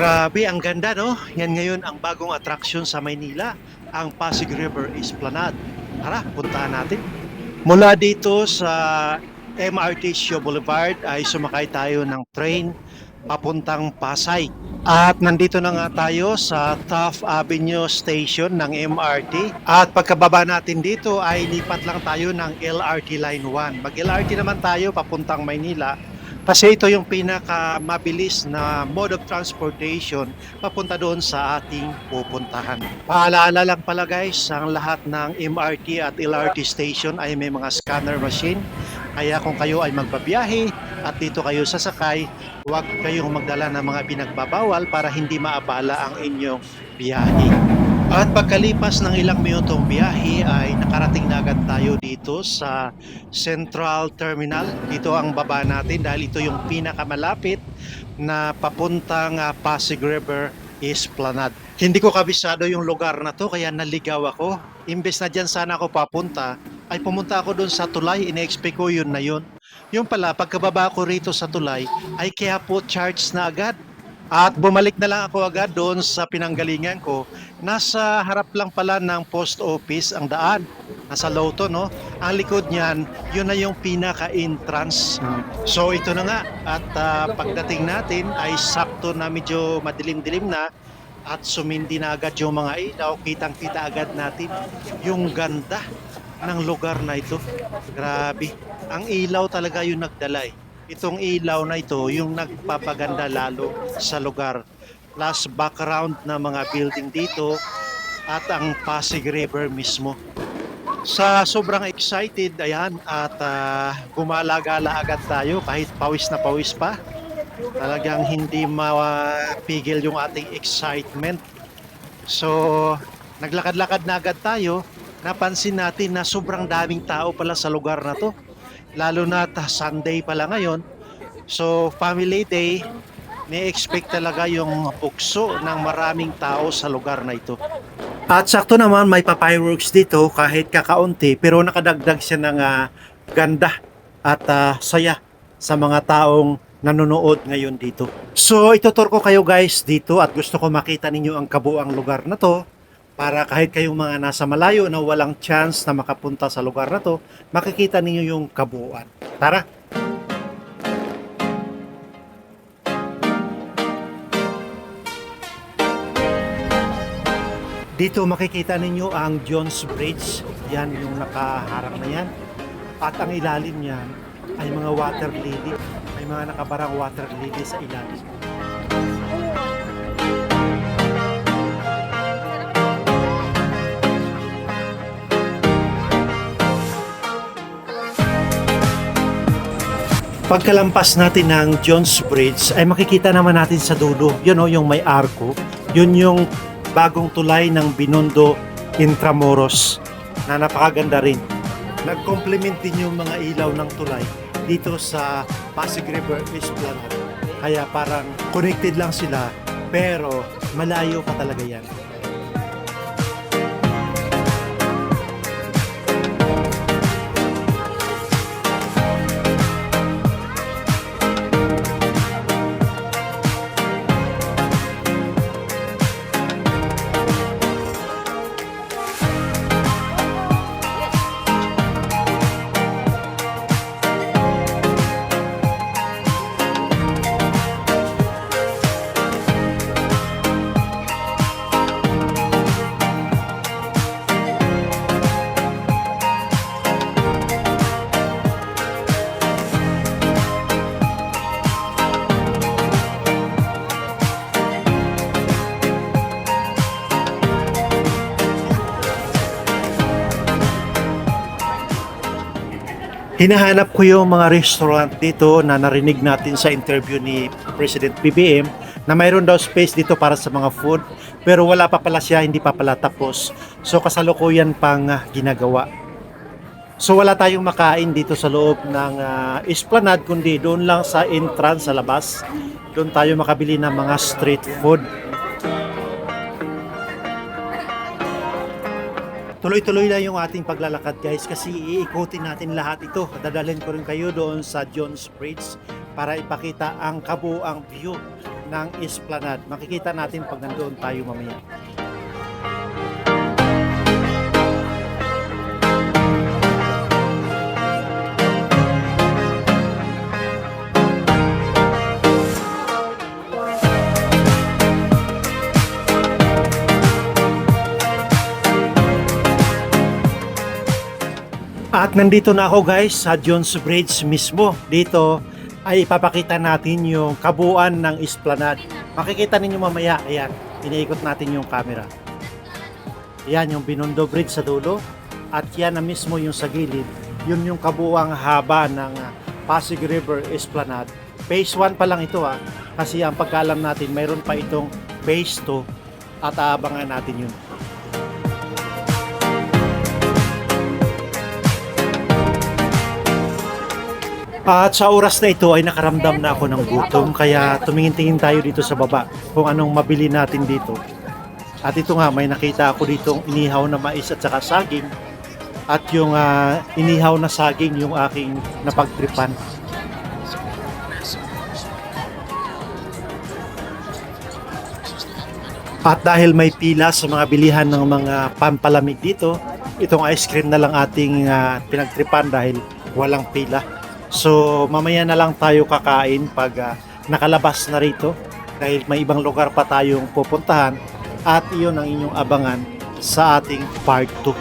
Grabe, ang ganda, no? Yan ngayon ang bagong attraction sa Maynila, ang Pasig River Esplanade. Tara, puntahan natin. Mula dito sa MRT Sio Boulevard ay sumakay tayo ng train papuntang Pasay. At nandito na nga tayo sa Taft Avenue Station ng MRT. At pagkababa natin dito ay lipat lang tayo ng LRT Line 1. Mag-LRT naman tayo papuntang Maynila. Kasi ito yung pinaka mabilis na mode of transportation papunta doon sa ating pupuntahan. Paalaala lang pala guys, ang lahat ng MRT at LRT station ay may mga scanner machine. Kaya kung kayo ay magbabiyahe at dito kayo sasakay, huwag kayong magdala ng mga pinagbabawal para hindi maabala ang inyong biyahe. At pagkalipas ng ilang minutong biyahe ay nakarating na agad tayo dito sa Central Terminal. Dito ang baba natin dahil ito yung pinakamalapit na papuntang Pasig River Esplanade. Hindi ko kabisado yung lugar na to kaya naligaw ako. Imbes na dyan sana ako papunta, ay pumunta ako doon sa tulay. Ine-expect ko yun na yun. Yung pala, pagkababa ko rito sa tulay, ay kaya po charge na agad. At bumalik na lang ako agad doon sa pinanggalingan ko. Nasa harap lang pala ng post office ang daan. Nasa Lotto, no? Ang likod niyan, yun na yung pinaka-entrance. So ito na nga. At pagdating natin ay sakto na medyo madilim-dilim na. At sumindi na agad yung mga ilaw. Kitang-kita agad natin yung ganda ng lugar na ito. Grabe. Ang ilaw talaga yung nagdala eh. Itong ilaw na ito yung nagpapaganda lalo sa lugar. Plus background na mga building dito at ang Pasig River mismo. Sa sobrang excited, ayan, at gumala-gala agad tayo kahit pawis na pawis pa. Talagang hindi mapigil yung ating excitement. So, naglakad-lakad na agad tayo. Napansin natin na sobrang daming tao pala sa lugar na to. Lalo na Sunday pala ngayon. So family day, ni-expect talaga yung bukso ng maraming tao sa lugar na ito. At sakto naman may pa-fireworks dito kahit kakaunti pero nakadagdag siya ng ganda at saya sa mga taong nanonood ngayon dito. So itutur ko kayo guys dito at gusto ko makita ninyo ang kabuang lugar na to. Para kahit kayong mga nasa malayo na walang chance na makapunta sa lugar na to, makikita ninyo yung kabuuan. Tara! Dito makikita ninyo ang Jones Bridge. Yan yung nakaharap na yan. At ang ilalim niyan ay mga water lily. May mga nakabarang water lily sa ilalim. Pagkalampas natin ng Jones Bridge ay makikita naman natin sa dulo, yun o, yung may arko. Yun yung bagong tulay ng Binondo Intramuros na napakaganda rin. Nag-complement din yung mga ilaw ng tulay dito sa Pasig River Esplanade. Kaya parang connected lang sila pero malayo pa talaga yan. Hinahanap ko yung mga restaurant dito na narinig natin sa interview ni President BBM na mayroon daw space dito para sa mga food pero wala pa pala siya, hindi pa pala tapos. So kasalukuyan pang ginagawa. So wala tayong makain dito sa loob ng Esplanade kundi doon lang sa entrance sa labas. Doon tayo makabili ng mga street food. Tuloy-tuloy lang yung ating paglalakad guys kasi iikutin natin lahat ito. Dadalhin ko rin kayo doon sa Jones Bridge para ipakita ang kabuuang view ng Esplanade. Makikita natin pag nandoon tayo mamaya. At nandito na ako guys sa Jones Bridge mismo. Dito ay ipapakita natin yung kabuuan ng Esplanade. Makikita ninyo mamaya, ayan, iniikot natin yung camera. Ayan yung Binondo Bridge sa dulo. At yan na mismo yung sa gilid. Yun yung kabuuang haba ng Pasig River Esplanade. Phase 1 pa lang ito kasi ang pagkaalam natin mayroon pa itong Phase 2 at aabangan natin yun. At sa oras na ito ay nakaramdam na ako ng gutom kaya tumingin-tingin tayo dito sa baba kung anong mabili natin dito. At ito nga may nakita ako ditong inihaw na mais at saka saging at yung inihaw na saging yung aking napagtripan. At dahil may pila sa mga bilihan ng mga pampalamig dito, itong ice cream na lang ating pinagtripan dahil walang pila. So mamaya na lang tayo kakain pag nakalabas na rito dahil may ibang lugar pa tayong pupuntahan at iyon ang inyong abangan sa ating part 2.